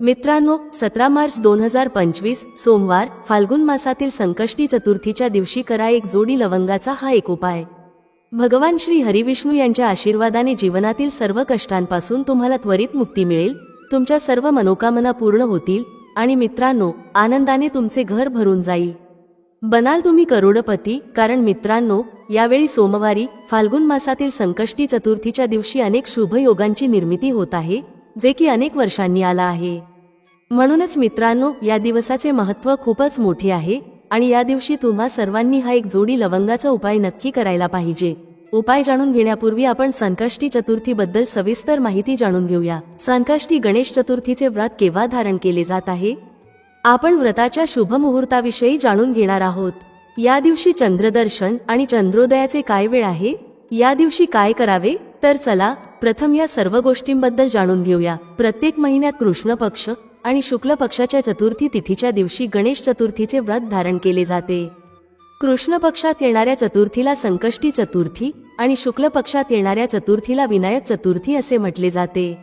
मित्रांनो, 17 मार्च 2025 सोमवार फाल्गुन मासातील संकष्टी चतुर्थीच्या दिवशी करा एक जोडी लवंगाचा हा एक उपाय। भगवान श्री हरिविष्णू यांच्या आशीर्वादाने जीवनातील सर्व कष्टांपासून तुम्हाला त्वरित मुक्ती मिळेल, तुमच्या सर्व मनोकामना पूर्ण होतील आणि मित्रांनो, आनंदाने तुमचे घर भरून जाईल। बनाल तुम्ही करोडपती। कारण मित्रांनो, यावेळी सोमवारी फाल्गुन मासातील संकष्टी चतुर्थीच्या दिवशी अनेक शुभ योगांची निर्मिती होत आहे, जे की अनेक वर्षांनी आला आहे। म्हणूनच मित्रांनो, या दिवसाचे महत्त्व खूपच मोठे आहे आणि या दिवशी तुम्हा सर्वांनी हा एक जोडी लवंगाचा उपाय नक्की करायला पाहिजे। उपाय जाणून घेण्यापूर्वी आपण संकष्टी चतुर्थी बद्दल सविस्तर माहिती जाणून घेऊया। संकष्टी गणेश चतुर्थीचे व्रत केव्हा धारण केले जात आहे? आपण व्रताच्या शुभ मुहूर्ताविषयी जाणून घेणार आहोत। या दिवशी चंद्रदर्शन आणि चंद्रोदयाचे काय वेळ आहे? या दिवशी काय करावे? तर चला प्रथम या सर्व गोष्टींबद्दल जाणून घेऊया। प्रत्येक महिन्यात कृष्ण पक्ष आणि शुक्ल पक्षाच्या चतुर्थी तिथीच्या दिवशी गणेश चतुर्थीचे व्रत धारण केले जाते। कृष्ण पक्षात येणाऱ्या चतुर्थीला संकष्टी चतुर्थी आणि शुक्ल पक्षात येणाऱ्या चतुर्थीला विनायक चतुर्थी असे म्हटले जाते।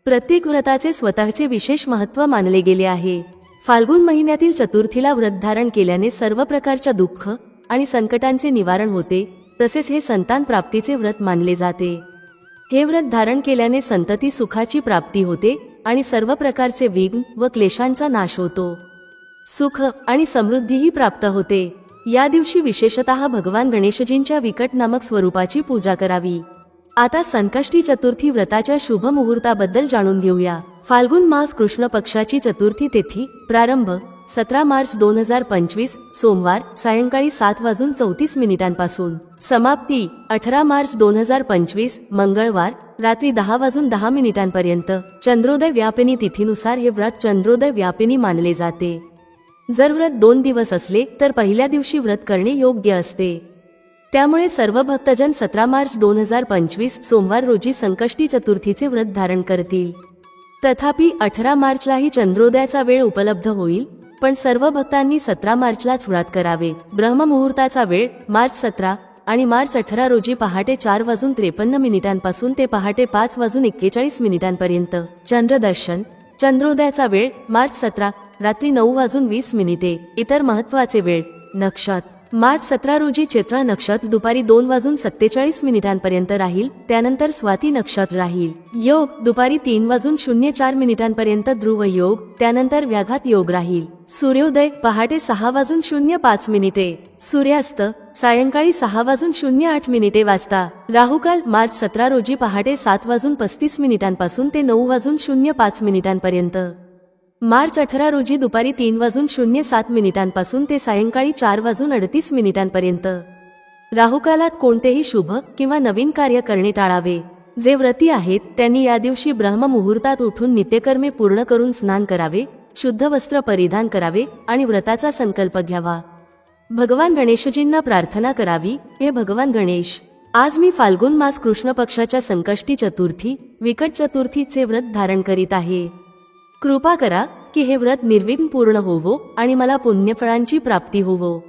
प्रत्येक व्रताचे स्वतःचे विशेष महत्त्व मानले गेले आहे। फाल्गुन महिन्यातील चतुर्थीला व्रत धारण केल्याने सर्व प्रकारच्या दुःख आणि संकटांचे निवारण होते, तसेच हे संतान प्राप्तीचे व्रत मानले जाते। हे व्रत धारण केल्याने संतती सुखाची प्राप्ती होते आणि सर्व प्रकारचे विघ्न व क्लेशांचा नाश होतो। सुख आणि समृद्धीही प्राप्त होते। या दिवशी विशेषतः भगवान गणेशजींच्या विकट नामक स्वरूपाची पूजा करावी। आता संकष्टी चतुर्थी व्रताच्या शुभ मुहूर्ताबद्दल जाणून घेऊया। फाल्गुन मास कृष्ण पक्षाची चतुर्थी तिथी प्रारंभ 17 मार्च 2025 सोमवार सायंकाळी 7:34 समाप्ती 18 मार्च 2025 मंगळवार रात्री 10:10 चंद्रोदय व्यापिनी तिथीनुसार हे व्रत चंद्रोदय व्यापिनी मानले जाते। जर व्रत 2 दिवस असले तर पहिल्या दिवशी व्रत करणे योग्य असते। त्यामुळे सर्व भक्तजन 17 मार्च 2025 सोमवार रोजी संकष्टी चतुर्थीचे व्रत धारण करतील। तथापि 18 मार्चलाही चंद्रोदयाचा वेळ उपलब्ध होईल, पण सर्व भक्तांनी 17 मार्चलाच व्रत करावे। ब्रह्ममुहूर्ताचा वेळ मार्च 17 आणि मार्च 18 रोजी पहाटे 4:53 ते पहाटे 5:41 चंद्रदर्शन। चंद्रोदयाचा वेळ मार्च 17 रात्री 9:20 इतर महत्त्वाचे वेळ नक्षत्र मार्च 17 रोजी चैत्र नक्षत्र दुपारी 2:47 राहील, त्यानंतर स्वाती नक्षत्र राहील। योग दुपारी 3:04 ध्रुव योग, त्यानंतर व्याघात योग राहील। सूर्योदय पहाटे 6:05 सूर्यास्त सायंकाळी 6:08 वाजता। राहुकाल मार्च 17 रोजी पहाटे 7:35 ते 9:05 मार्च 18 रोजी दुपारी 3:07 ते सायंकाळी 4:38 राहुकालात कोणतेही शुभ किंवा नवीन कार्य करणे टाळावे। जे व्रती आहेत त्यांनी या दिवशी ब्रह्ममुहूर्तात उठून नित्यकर्मे पूर्ण करून स्नान करावे, शुद्ध वस्त्र परिधान करावे आणि व्रताचा संकल्प घ्यावा। भगवान गणेशजींना प्रार्थना करावी, हे भगवान गणेश, आज मी फाल्गुन मास कृष्ण पक्षाच्या संकष्टी चतुर्थी विकट चतुर्थीचे व्रत धारण करीत आहे। कृपा करा की हे व्रत निर्विघ्न पूर्ण होवो आणि मला पुण्यफळांची प्राप्ती होवो।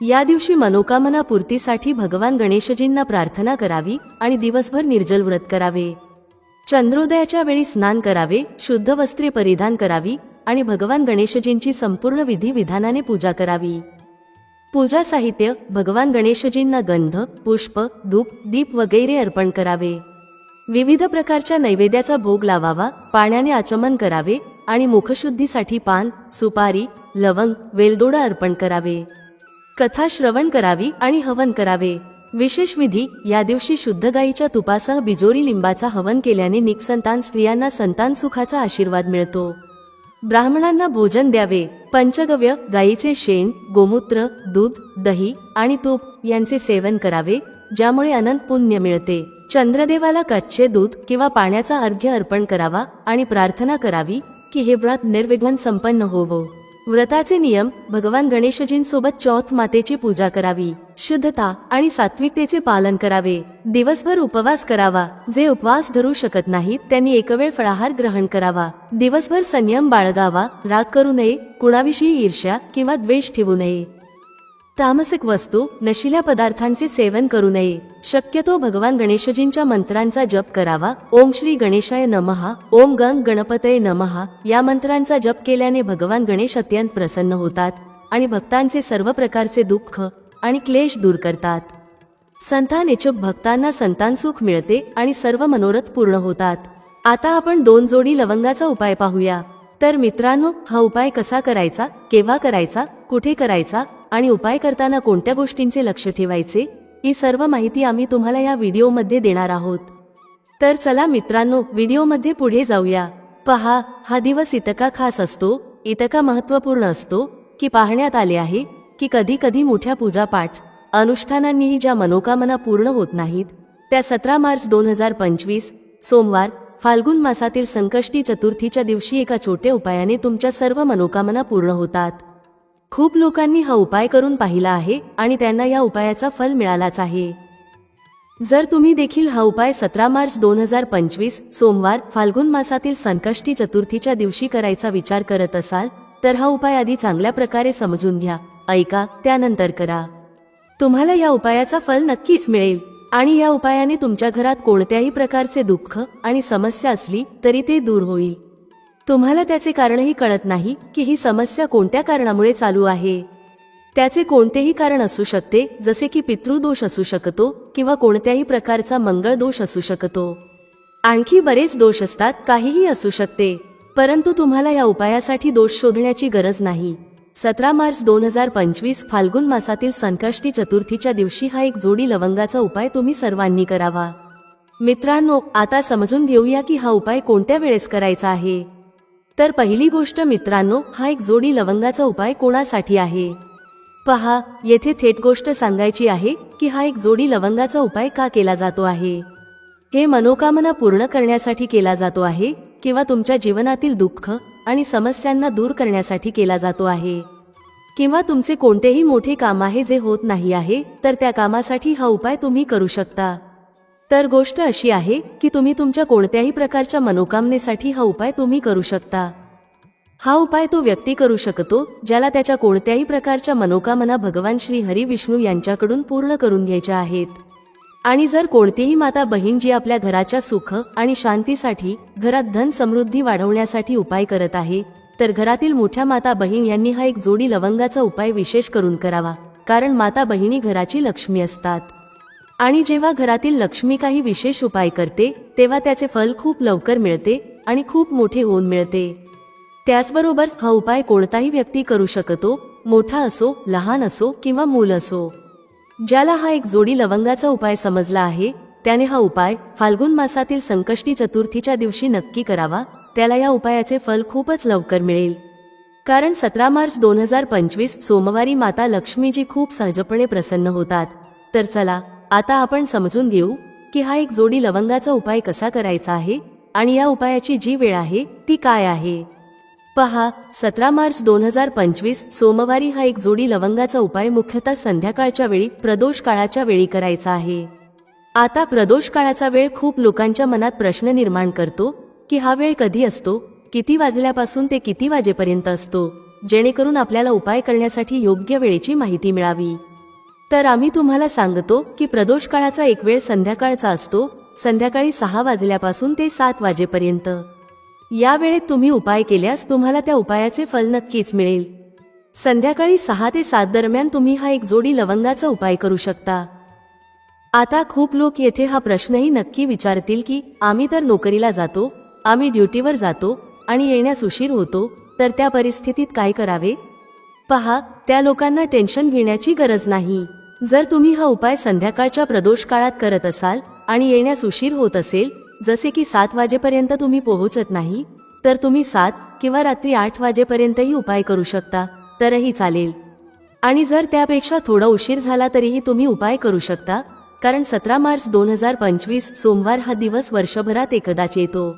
या दिवशी मनोकामना पूर्तीसाठी भगवान गणेशजींना प्रार्थना करावी आणि दिवसभर निर्जल व्रत करावे। चंद्रोदयाच्या वेळी स्नान करावे, शुद्ध वस्त्रे परिधान करावी आणि भगवान गणेशजींची संपूर्ण विधी विधानाने पूजा करावी। पूजा साहित्य भगवान गणेशजींना गंध, पुष्प, धूप, दीप वगैरे अर्पण करावे। विविध प्रकारच्या नैवेद्याचा भोग लावावा, पाण्याने आचमन करावे आणि मुखशुद्धीसाठी पान, सुपारी, लवंग, वेलदोडा अर्पण करावे। कथा श्रवण करावी आणि हवन करावे। विशेष विधी या दिवशी शुद्ध गाईच्या तुपासह बिजोरी लिंबाचा हवन केल्याने निकसंतान स्त्रियांना संतान सुखाचा आशीर्वाद मिळतो। ब्राह्मणांना भोजन द्यावे। पंचगव्य गाईचे शेण, गोमूत्र, दूध, दही आणि तूप यांचे सेवन करावे, ज्यामुळे अनंत पुण्य मिळते। चंद्रदेवाला कच्चे दूध किंवा पाण्याचा अर्घ्य अर्पण करावा आणि प्रार्थना करावी की हे व्रत निर्विघ्न संपन्न होवो। व्रताचे नियम भगवान गणेशजींसोबत चौथ मातेची पूजा करावी। शुद्धता आणि सात्विकतेचे पालन करावे। दिवसभर उपवास करावा। जे उपवास धरू शकत नाहीत त्यांनी एकवेळ फळाहार ग्रहण करावा। दिवसभर संयम बाळगावा, राग करू नये, कुणाविषयी ईर्ष्या किंवा द्वेष ठेवू नये। तामसिक वस्तू, नशिल्या पदार्थांचे सेवन करू नये. शक्यतो भगवान गणेशजींच्या मंत्रांचा जप करावा. ओम श्री गणेशाय नमः, ओम गंग गणपतये नमः या मंत्रांचा जप केल्याने भगवान गणेश अत्यंत प्रसन्न होतात आणि भक्तांचे सर्व प्रकारचे दुःख आणि क्लेश दूर करतात. संतान इच्छुक भक्तांना संतान सुख मिळते आणि सर्व मनोरथ पूर्ण होतात. आता आपण 2 जोडी लवंगाचा उपाय पाहूया. तर मित्रांनो, हा उपाय कसा करायचा, केव्हा करायचा, कुठे करायचा आणि उपाय करताना कोणत्या गोष्टींचे लक्ष ठेवायचे, ही सर्व माहिती आम्ही तुम्हाला या व्हिडिओमध्ये देणार आहोत. तर चला मित्रांनो, व्हिडिओमध्ये पुढे जाऊया. पहा, हा दिवस इतका खास असतो, इतका महत्त्वपूर्ण असतो की पाहण्यात आले आहे की कधी कधी मोठ्या पूजापाठ अनुष्ठानांनीही ज्या मनोकामना पूर्ण होत नाहीत, त्या 17 मार्च 2025 सोमवार फाल्गुन मासातील संकष्टी चतुर्थीच्या दिवशी एका छोट्या उपायाने तुमच्या सर्व मनोकामना पूर्ण होतात. खूप लोकांनी हा उपाय करून पाहिला आहे आणि त्यांना या उपायाचा फल मिळालाच आहे. जर तुम्ही देखील हा उपाय 17 मार्च 2025 सोमवार फाल्गुन मासातील संकष्टी चतुर्थीच्या दिवशी करायचा विचार करत असाल, तर हा उपाय आधी चांगल्या प्रकारे समजून घ्या, ऐका, त्यानंतर करा. तुम्हाला या उपायाचा फल नक्कीच मिळेल आणि या उपायाने तुमच्या घरात कोणत्याही प्रकारचे दुःख आणि समस्या असली तरी ते दूर होईल. तुम्हाला त्याचे कारणही कळत नाही की ही समस्या कोणत्या कारणामुळे चालू आहे. त्याचे कोणतेही कारण असू शकते, जसे की पितृदोष असू शकतो किंवा कोणत्याही प्रकारचा मंगळ दोष असू शकतो. आणखी बरेच दोष असतात, काहीही असू शकते. परंतु तुम्हाला या उपायासाठी दोष शोधण्याची गरज नाही. 17 मार्च 2025 फाल्गुन मासातील संकष्टी चतुर्थीच्या दिवशी हा एक जोडी लवंगाचा उपाय तुम्ही सर्वांनी करावा. मित्रांनो, आता समजून घेऊया की हा उपाय कोणत्या वेळेस करायचा आहे. तर पहिली गोष्ट मित्रांनो, हा एक जोडी लवंगाचा उपाय कोणासाठी आहे. पहा, येथे थेट गोष्ट सांगायची आहे की हा एक जोडी लवंगाचा उपाय का केला जातो आहे. हे मनोकामना पूर्ण करण्यासाठी केला जातो आहे किंवा तुमच्या जीवनातील दुःख आणि समस्यांना दूर करण्यासाठी केला जातो आहे, किंवा तुमचे कोणतेही मोठे काम आहे जे होत नाही आहे, तर त्या कामासाठी हा उपाय तुम्ही करू शकता. तर गोष्ट अशी आहे की तुम्ही तुमच्या कोणत्याही प्रकारच्या मनोकामनेसाठी हा उपाय तुम्ही करू शकता. हा उपाय तो व्यक्ती करू शकतो ज्याला त्याच्या कोणत्याही प्रकारच्या मनोकामना भगवान श्री हरी विष्णू यांच्याकडून पूर्ण करून घ्यायच्या आहेत. आणि जर कोणतीही माता बहीण जी आपल्या घराच्या सुख आणि शांतीसाठी, घरात धन समृद्धी वाढवण्यासाठी उपाय करत आहे, तर घरातील मोठ्या माता बहीण यांनी हा एक जोडी लवंगाचा उपाय विशेष करून करावा. कारण माता बहिणी घराची लक्ष्मी असतात आणि जेव्हा घरातील लक्ष्मी काही विशेष उपाय करते तेव्हा त्याचे फल खूप लवकर मिळते आणि खूप मोठे होऊन मिळते. त्याचबरोबर हा उपाय कोणताही व्यक्ती करू शकतो, मोठा असो, लहान असो किंवा मूल असो. ज्याला हा एक जोडी लवंगाचा उपाय समजला आहे त्याने हा उपाय फाल्गुन मासातील संकष्टी चतुर्थीच्या दिवशी नक्की करावा. त्याला या उपायाचे फल खूपच लवकर मिळेल. कारण 17 मार्च 2025 सोमवारी माता लक्ष्मीजी खूप सहजपणे प्रसन्न होतात. तर चला, आता आपण समजून घेऊ की हा एक जोडी लवंगाचा उपाय कसा करायचा आहे आणि या उपायाची जी वेळ आहे ती काय आहे. पहा, 17 मार्च 2025 सोमवारी हा एक जोडी लवंगाचा उपाय मुख्यतः संध्याकाळच्या वेळी, प्रदोष काळाच्या वेळी करायचा आहे. आता प्रदोष काळाचा वेळ खूप लोकांच्या मनात प्रश्न निर्माण करतो की हा वेळ कधी असतो, किती वाजल्यापासून ते किती वाजेपर्यंत असतो, जेणेकरून आपल्याला उपाय करण्यासाठी योग्य वेळेची माहिती मिळावी. तर आम्ही तुम्हाला सांगतो की प्रदोष काळाचा एक वेळ संध्याकाळचा असतो, संध्याकाळी 6 वाजल्यापासून ते 7 वाजेपर्यंत. या वेळेत तुम्ही उपाय केल्यास तुम्हाला त्या उपायाचे फल नक्कीच मिळेल. संध्याकाळी 6 ते 7 दरम्यान तुम्ही हा एक जोडी लवंगाचा उपाय करू शकता. आता खूप लोक येथे हा प्रश्नही नक्की विचारतील की आम्ही तर नोकरीला जातो, आम्ही ड्युटीवर जातो आणि येण्यास उशीर होतो, तर त्या परिस्थितीत काय करावे. पहा, त्या लोकांना टेन्शन घेण्याची गरज नाही. जर तुम्ही हा उपाय संध्याकाळच्या प्रदोष काळात करत असाल आणि येण्यास उशीर होत असेल, जसे की 7 वाजेपर्यंत तुम्ही पोहोचत नाही, तर तुम्ही 7 किंवा रात्री 8 वाजेपर्यंतही उपाय करू शकता, तरही चालेल. आणि जर त्यापेक्षा थोडा उशीर झाला तरीही तुम्ही उपाय करू शकता. कारण 17 मार्च 2025 सोमवार हा दिवस वर्षभरात एकदाच येतो.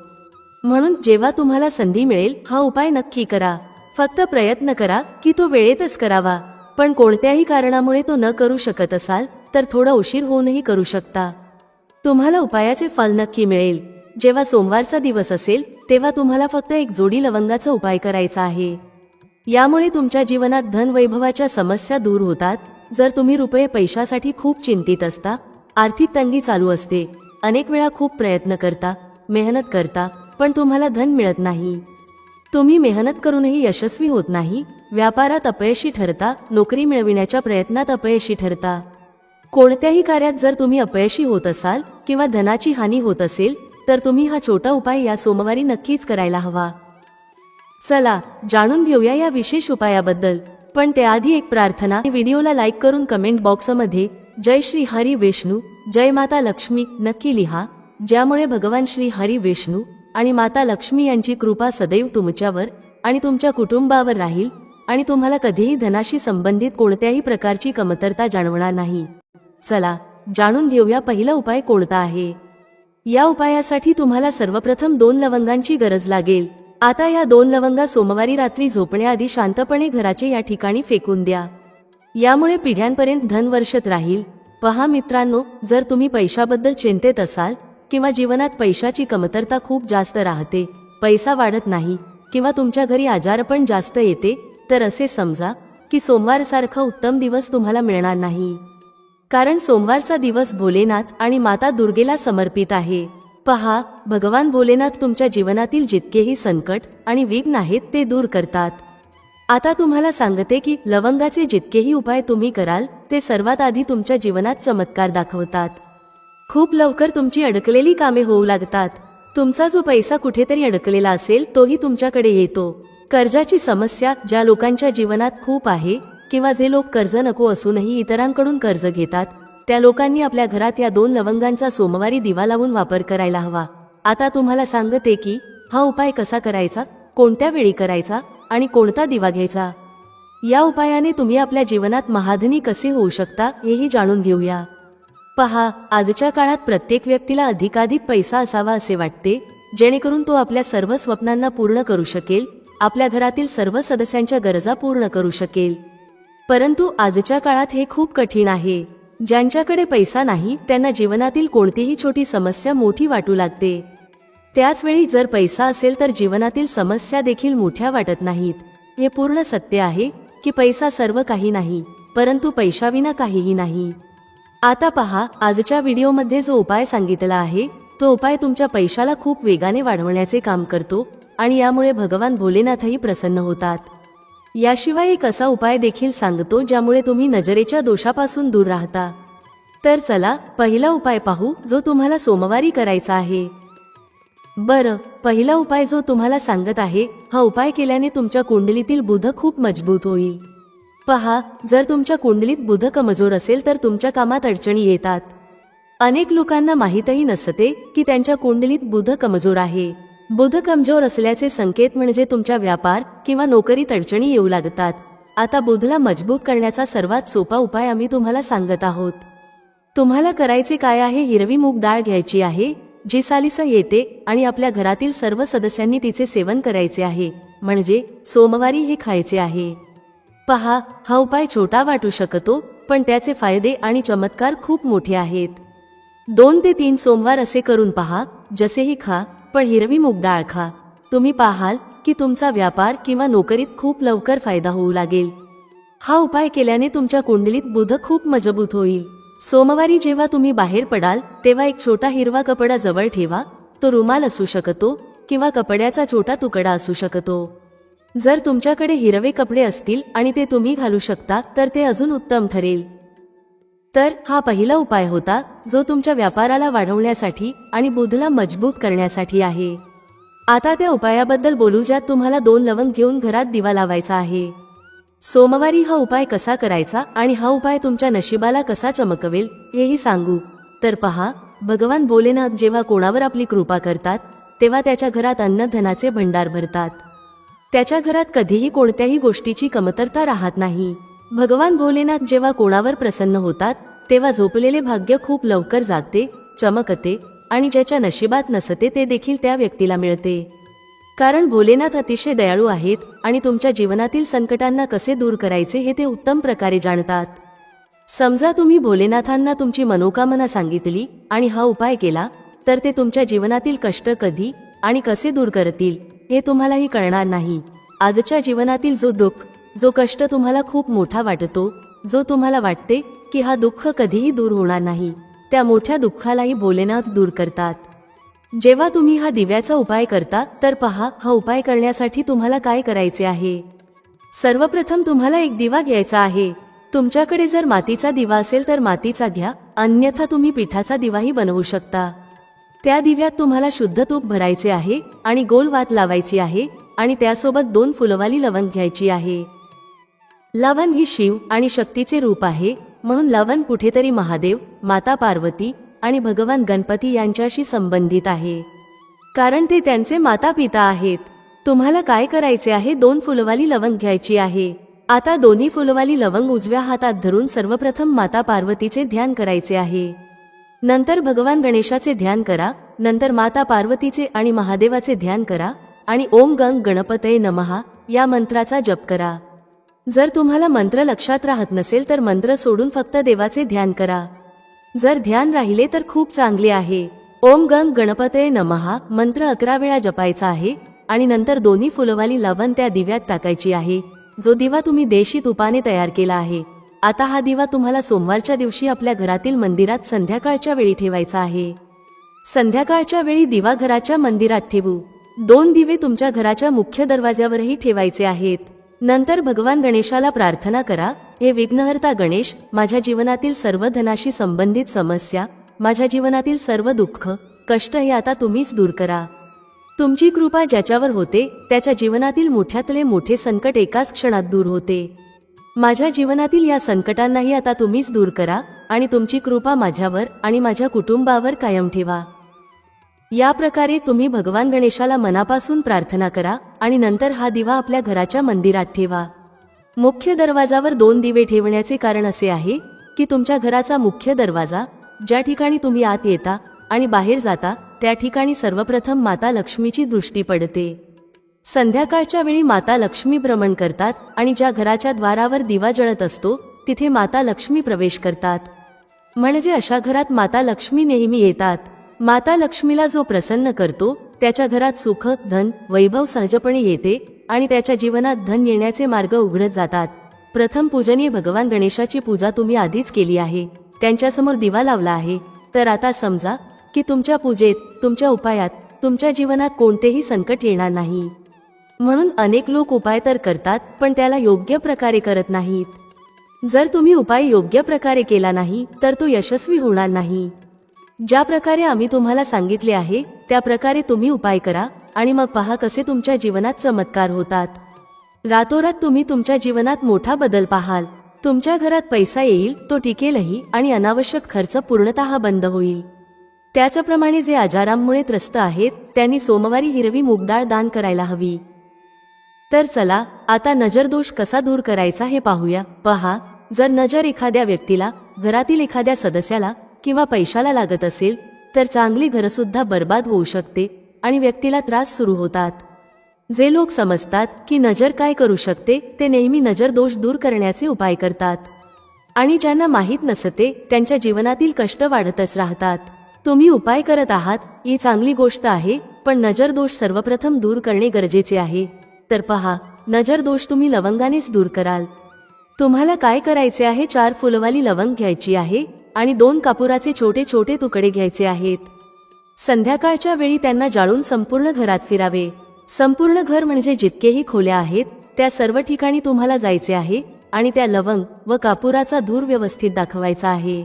म्हणून जेव्हा तुम्हाला संधी मिळेल हा उपाय नक्की करा. फक्त प्रयत्न करा की तो वेळेतच करावा. पण कोणत्याही कारणामुळे तो न करू शकत असाल तर थोडा उशीर होऊनही करू शकता. तुम्हाला उपायाचे फल नक्की मिळेल. जेव्हा सोमवारचा दिवस असेल तेव्हा तुम्हाला फक्त एक जोडी लवंगाचा उपाय करायचा आहे. यामुळे तुमच्या जीवनात धन वैभवाच्या समस्या दूर होतात जर तुम्ही रुपये पैशासाठी खूप चिंतित असता, आर्थिक तंगी चालू असते, अनेक वेळा खूप प्रयत्न करता, मेहनत करता, पण तुम्हाला धन मिळत नाही, तुम्ही मेहनत करूनही यशस्वी होत नाही, व्यापारात अपयशी ठरता, नोकरी मिळविण्याच्या प्रयत्नात अपयशी ठरता, कोणत्याही कार्यात जर तुम्ही अपयशी होत असाल किंवा धनाची हानी होत असेल, तर तुम्ही हा छोटा उपाय या सोमवारी नक्कीच करायला हवा. चला जाणून घेऊया या विशेष उपायाबद्दल. पण त्याआधी एक प्रार्थना, व्हिडिओला लाईक करून कमेंट बॉक्समध्ये जय श्री हरी विष्णू, जय माता लक्ष्मी नक्की लिहा, ज्यामुळे भगवान श्री हरी विष्णू आणि माता लक्ष्मी यांची कृपा सदैव तुमच्यावर आणि तुमच्या कुटुंबावर राहील आणि तुम्हाला कधीही धनाशी संबंधित कोणत्याही प्रकारची कमतरता जाणवणार नाही. चला जाणून घेऊया पहिला उपाय कोणता आहे. या उपायासाठी तुम्हाला सर्वप्रथम 2 लवंगांची गरज लागेल. आता या 2 लवंगा सोमवारी रात्री झोपण्याआधी शांतपणे घराचे या ठिकाणी फेकून द्या. यामुळे पिढ्यांपर्यंत धन वर्षत राहील. पहा मित्रांनो, जर तुम्ही पैशाबद्दल चिंतेत असाल किंवा जीवनात पैशाची कमतरता खूप जास्त राहते, पैसा वाढत नाही किंवा तुमच्या घरी आजारपण जास्त येते, तर असे समजा की सोमवारसारखा उत्तम दिवस तुम्हाला मिळणार नाही. कारण सोमवारचा दिवस भोलेनाथ आणि माता दुर्गेला समर्पित आहे. पहा, भगवान भोलेनाथ तुमच्या जीवनातील जितकेही संकट आणि विघ्न आहेत ते दूर करतात. आता तुम्हाला सांगते की लवंगाचे जितकेही उपाय तुम्ही कराल ते सर्वात आधी तुमच्या जीवनात चमत्कार दाखवतात. खूप लवकर तुमची अडकलेली कामे होऊ लागतात. तुमचा जो पैसा कुठेतरी अडकलेला असेल तोही तुमच्याकडे येतो. कर्जाची समस्या ज्या लोकांच्या जीवनात खूप आहे किंवा जे लोक कर्ज नको असूनही इतरांकडून कर्ज घेतात, त्या लोकांनी आपल्या घरात या 2 लवंगांचा सोमवारी दिवा लावून वापर करायला हवा. आता तुम्हाला सांगते की हा उपाय कसा करायचा, कोणत्या वेळी करायचा आणि कोणता दिवा घ्यायचा. या उपायाने तुम्ही आपल्या जीवनात महाधनी कसे होऊ शकता हेही जाणून घेऊया. पहा, आजच्या काळात प्रत्येक व्यक्तीला अधिकाधिक पैसा असावा असे वाटते, जेणेकरून तो आपल्या सर्व स्वप्नांना पूर्ण करू शकेल, आपल्या घरातील सर्व सदस्यांच्या गरजा पूर्ण करू शकेल. परंतु आजच्या काळात हे खूप कठीण आहे. ज्यांच्याकडे पैसा नाही त्यांना जीवनातील कोणतीही छोटी समस्या मोठी वाटू लागते. त्याचवेळी जर पैसा असेल तर जीवनातील समस्या देखील मोठ्या वाटत नाहीत. हे पूर्ण सत्य आहे की पैसा सर्व काही नाही, परंतु पैशाविना काहीही नाही. आता पहा, आजच्या व्हिडिओमध्ये जो उपाय सांगितला आहे तो उपाय तुमच्या पैशाला खूप वेगाने वाढवण्याचे काम करतो आणि यामुळे भगवान भोलेनाथही प्रसन्न होतात. याशिवाय एक असा उपाय देखील सांगतो ज्यामुळे तुम्ही नजरेच्या दोषापासून दूर राहता. तर चला पहिला उपाय पाहू जो तुम्हाला सोमवारी करायचा आहे. बरं, पहिला उपाय जो तुम्हाला सांगत आहे, हा उपाय केल्याने तुमच्या कुंडलीतील बुध खूप मजबूत होईल. पहा, जर तुमच्या कुंडलीत बुध कमजोर असेल तर तुमच्या कामात अडचणी येतात. अनेक लोकांना माहीतही नसते की त्यांच्या कुंडलीत बुध कमजोर आहे. बुध कमजोर असल्याचे संकेत म्हणजे तुमच्या व्यापार किंवा नोकरीत अडचणी येऊ लागतात. आता बुधला मजबूत करण्याचा सर्वात सोपा उपाय आम्ही तुम्हाला सांगत आहोत. तुम्हाला करायचे काय आहे, हिरवी मूग डाळ घ्यायची आहे जी सालीस येते आणि आपल्या घरातील सर्व सदस्यांनी तिचे सेवन करायचे आहे, म्हणजे सोमवारी हे खायचे आहे. पहा, हा उपाय छोटा वाटू शकतो पण त्याचे फायदे आणि चमत्कार खूप मोठे आहेत. 2 ते 3 सोमवार असे करून पहा, जसेही खा पण हिरवी मूग डाळ खा. तुम्ही पाहाल की तुमचा व्यापार किंवा नोकरीत खूप लवकर फायदा होऊ लागेल. हा उपाय केल्याने तुमच्या कुंडलीत बुध खूप मजबूत होईल. सोमवारी जेव्हा तुम्ही बाहेर पडाल तेव्हा एक छोटा हिरवा कपडा जवळ ठेवा. तो रुमाल असू शकतो किंवा कपड्याचा छोटा तुकडा असू शकतो. जर तुमच्याकडे हिरवे कपडे असतील आणि ते तुम्ही घालू शकता तर ते अजून उत्तम ठरेल. तर हा पहिला उपाय होता जो तुमच्या व्यापाराला वाढवण्यासाठी आणि बुधला मजबूत करण्यासाठी आहे. आता त्या उपायाबद्दल बोलू ज्यात तुम्हाला 2 लवंग घेऊन घरात दिवा लावायचा आहे. सोमवारी हा उपाय कसा करायचा आणि हा उपाय तुमच्या नशिबाला कसा चमकवेल हेही सांगू. तर पहा, भगवान भोलेनाथ जेव्हा कोणावर आपली कृपा करतात तेव्हा त्याच्या घरात अन्नधनाचे भंडार भरतात. त्याच्या घरात कधीही कोणत्याही गोष्टीची कमतरता राहत नाही. भगवान भोलेनाथ जेव्हा कोणावर प्रसन्न होतात तेव्हा झोपलेले भाग्य खूप लवकर जागते, चमकते आणि ज्याच्या नशिबात नसते ते देखील त्या व्यक्तीला मिळते. कारण भोलेनाथ अतिशय दयाळू आहेत आणि तुमच्या जीवनातील संकटांना कसे दूर करायचे हे ते उत्तम प्रकारे जाणतात. समजा तुम्ही भोलेनाथांना तुमची मनोकामना सांगितली आणि हा उपाय केला तर ते तुमच्या जीवनातील कष्ट कधी आणि कसे दूर करतील हे तुम्हालाही कळणार नाही. आजच्या जीवनातील जो दुःख, जो कष्ट तुम्हाला खूप मोठा वाटतो जो तुम्हाला वाटते की हा दुःख कधीही दूर होणार नाही, त्या मोठ्या दुःखालाही भोलेनाथ दूर करतात. जेव्हा तुम्ही हा दिव्याचा उपाय करता तर पहा, हा उपाय करण्यासाठी तुम्हाला काय करायचे आहे. सर्वप्रथम तुम्हाला एक दिवा घ्यायचा आहे. तुमच्याकडे जर मातीचा दिवा असेल तर मातीचा घ्या, अन्यथा तुम्ही पिठाचा दिवाही बनवू शकता. त्या दिव्यात तुम्हाला शुद्ध तूप भरायचे आहे आणि गोल वात लावायची आहे आणि त्यासोबत 2 फुलवाली लवंग घ्यायची आहे. लवंग ही शिव आणि शक्तीचे रूप आहे, म्हणून लवंग कुठेतरी महादेव, माता पार्वती आणि भगवान गणपती यांच्याशी संबंधित आहे, कारण ते त्यांचे माता पिता आहेत. तुम्हाला काय करायचे आहे, 2 फुलवाली लवंग घ्यायची आहे. आता दोन्ही फुलवाली लवंग उजव्या हातात धरून सर्वप्रथम माता पार्वतीचे ध्यान करायचे आहे. नंतर भगवान गणेशाचे ध्यान करा. नंतर माता पार्वतीचे आणि महादेवाचे ध्यान करा आणि ओम गंग गणपतये नमः या मंत्राचा जप करा. जर तुम्हाला मंत्र लक्षात राहत नसेल तर मंत्र सोडून फक्त देवाचे ध्यान करा. जर ध्यान राहिले तर खूप चांगले आहे. ओम गंग गणपतये नमः मंत्र 11 वेळा जपायचा आहे आणि नंतर दोन्ही फुलवाली लवंग त्या दिव्यात टाकायची आहे, जो दिवा तुम्ही देशी तुपाने तयार केला आहे. आता हा दिवा तुम्हाला सोमवारच्या दिवशी आपल्या घरातील मंदिरात संध्याकाळच्या वेळी ठेवायचा आहे. संध्याकाळच्या वेळी दिवा घराच्या मंदिरात ठेवू. 2 दिवे तुमच्या घराच्या मुख्य दरवाजावरही ठेवायचे आहेत. नंतर भगवान गणेशाला प्रार्थना करा, हे विघ्नहर्ता गणेश, माझ्या जीवनातील सर्व धनाशी संबंधित समस्या, माझ्या जीवनातील सर्व दुःख कष्ट हे आता तुम्हीच दूर करा. तुमची कृपा ज्याच्यावर होते त्याच्या जीवनातील मोठ्यातले मोठे संकट एकाच क्षणात दूर होते. माझ्या जीवनातील या संकटांनाही आता तुम्हीच दूर करा आणि तुमची कृपा माझ्यावर आणि माझ्या कुटुंबावर कायम ठेवा. या प्रकारे तुम्ही भगवान गणेशाला मनापासून प्रार्थना करा आणि नंतर हा दिवा आपल्या घराच्या मंदिरात ठेवा. मुख्य दरवाजावर 2 दिवे ठेवण्याचे कारण असे आहे की तुमच्या घराचा मुख्य दरवाजा, ज्या ठिकाणी तुम्ही आत येता आणि बाहेर जाता, त्या ठिकाणी सर्वप्रथम माता लक्ष्मीची दृष्टी पडते. संध्याकाळच्या वेळी माता लक्ष्मी भ्रमण करतात आणि ज्या घराच्या द्वारावर दिवा जळत असतो तिथे माता लक्ष्मी प्रवेश करतात. म्हणजे अशा घरात माता लक्ष्मी नेहमी येतात. माता लक्ष्मीला जो प्रसन्न करतो त्याच्या घरात सुख, धन, वैभव सहजपणे येते आणि त्याच्या जीवनात धन येण्याचे मार्ग उघडत जातात. प्रथम पूजनीय भगवान गणेशाची पूजा तुम्ही आधीच केली आहे, त्यांच्यासमोर दिवा लावला आहे. तर आता समजा की तुमच्या पूजेत, तुमच्या उपायात, तुमच्या जीवनात कोणतेही संकट येणार नाही. म्हणून अनेक लोक उपाय तर करतात पण त्याला योग्य प्रकारे करत नाहीत. जर तुम्ही उपाय योग्य प्रकारे केला नाही तर तो यशस्वी होणार नाही. ज्या प्रकारे आम्ही तुम्हाला सांगितले आहे त्या प्रकारे तुम्ही उपाय करा आणि मग पहा कसे तुमच्या जीवनात चमत्कार होतात. रातोरात तुम्ही तुमच्या जीवनात मोठा बदल पाहाल. तुमच्या घरात पैसा येईल, तो टिकेलही आणि अनावश्यक खर्च पूर्णतः बंद होईल. त्याचप्रमाणे जे आजारांमुळे त्रस्त आहेत त्यांनी सोमवारी हिरवी मूग डाळ दान करायला हवी. तर चला आता नजरदोष कसा दूर करायचा हे पाहूया. पहा, जर नजर एखाद्या व्यक्तीला, घरातील एखाद्या सदस्याला किंवा पैशाला लागत असेल तर चांगली घरसुद्धा बर्बाद होऊ शकते आणि व्यक्तीला त्रास सुरू होतात. जे लोक समजतात की नजर काय करू शकते ते नेहमी नजर दोष दूर करण्याचे उपाय करतात आणि ज्यांना माहीत नसते त्यांच्या जीवनातील कष्ट वाढतच राहतात. तुम्ही उपाय करत आहात ही चांगली गोष्ट आहे, पण नजर दोष सर्वप्रथम दूर करणे गरजेचे आहे. तर पहा, नजर दोष तुम्ही लवंगानेच दूर कराल. तुम्हाला काय करायचे आहे, 4 फुलवाली लवंग घ्यायची आहे आणि 2 कापुराचे छोटे छोटे तुकडे घ्यायचे आहेत. संध्याकाळच्या वेळी त्यांना जाळून संपूर्ण घरात फिरावे. संपूर्ण घर म्हणजे जितकेही खोल्या आहेत त्या सर्व ठिकाणी तुम्हाला जायचे आहे आणि त्या लवंग व कापुराचा धूर व्यवस्थित दाखवायचा आहे.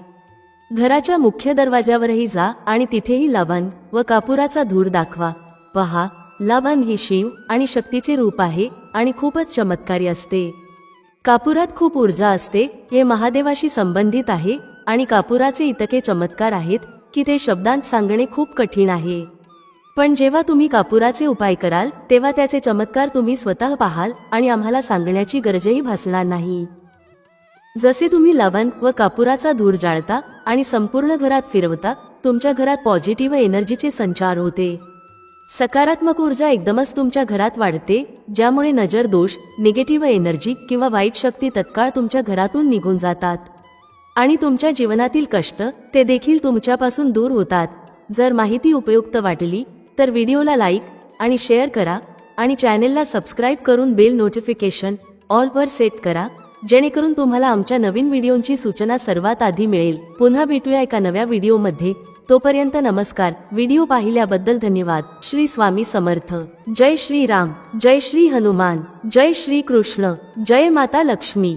घराच्या मुख्य दरवाजावरही जा आणि तिथेही लवंग व कापुराचा धूर दाखवा. पहा, लवंग ही शिव आणि शक्तीचे रूप आहे आणि खूपच चमत्कारी असते. कापुरात खूप ऊर्जा असते, हे महादेवाशी संबंधित आहे आणि कापुराचे इतके चमत्कार आहेत की ते शब्दांत सांगणे खूप कठीण आहे. पण जेव्हा तुम्ही कापुराचे उपाय कराल तेव्हा त्याचे चमत्कार तुम्ही स्वतः पाहाल आणि आम्हाला सांगण्याची गरजही भासणार नाही. जसे तुम्ही लवंग व कापुराचा धूर जाळता आणि संपूर्ण घरात फिरवता, तुमच्या घरात पॉझिटिव्ह एनर्जीचे संचार होते. सकारात्मक ऊर्जा एकदमच तुमच्या घरात वाढते, ज्यामुळे नजर दोष, निगेटिव्ह एनर्जी किंवा वाईट शक्ती तत्काळ तुमच्या घरातून निघून जातात आणि तुमच्या जीवनातील कष्ट ते देखील तुमच्यापासून दूर होतात. जर माहिती उपयुक्त वाटली तर व्हिडिओला लाईक आणि शेअर करा आणि चॅनेलला सबस्क्राईब करून बेल नोटिफिकेशन ऑल वर सेट करा, जेणेकरून तुम्हाला आमच्या नवीन व्हिडिओंची सूचना सर्वात आधी मिळेल. पुन्हा भेटूया एका नव्या व्हिडिओमध्ये. तोपर्यंत नमस्कार. व्हिडिओ पाहिल्याबद्दल धन्यवाद. श्री स्वामी समर्थ. जय श्री राम, जय श्री हनुमान, जय श्री कृष्ण, जय माता लक्ष्मी.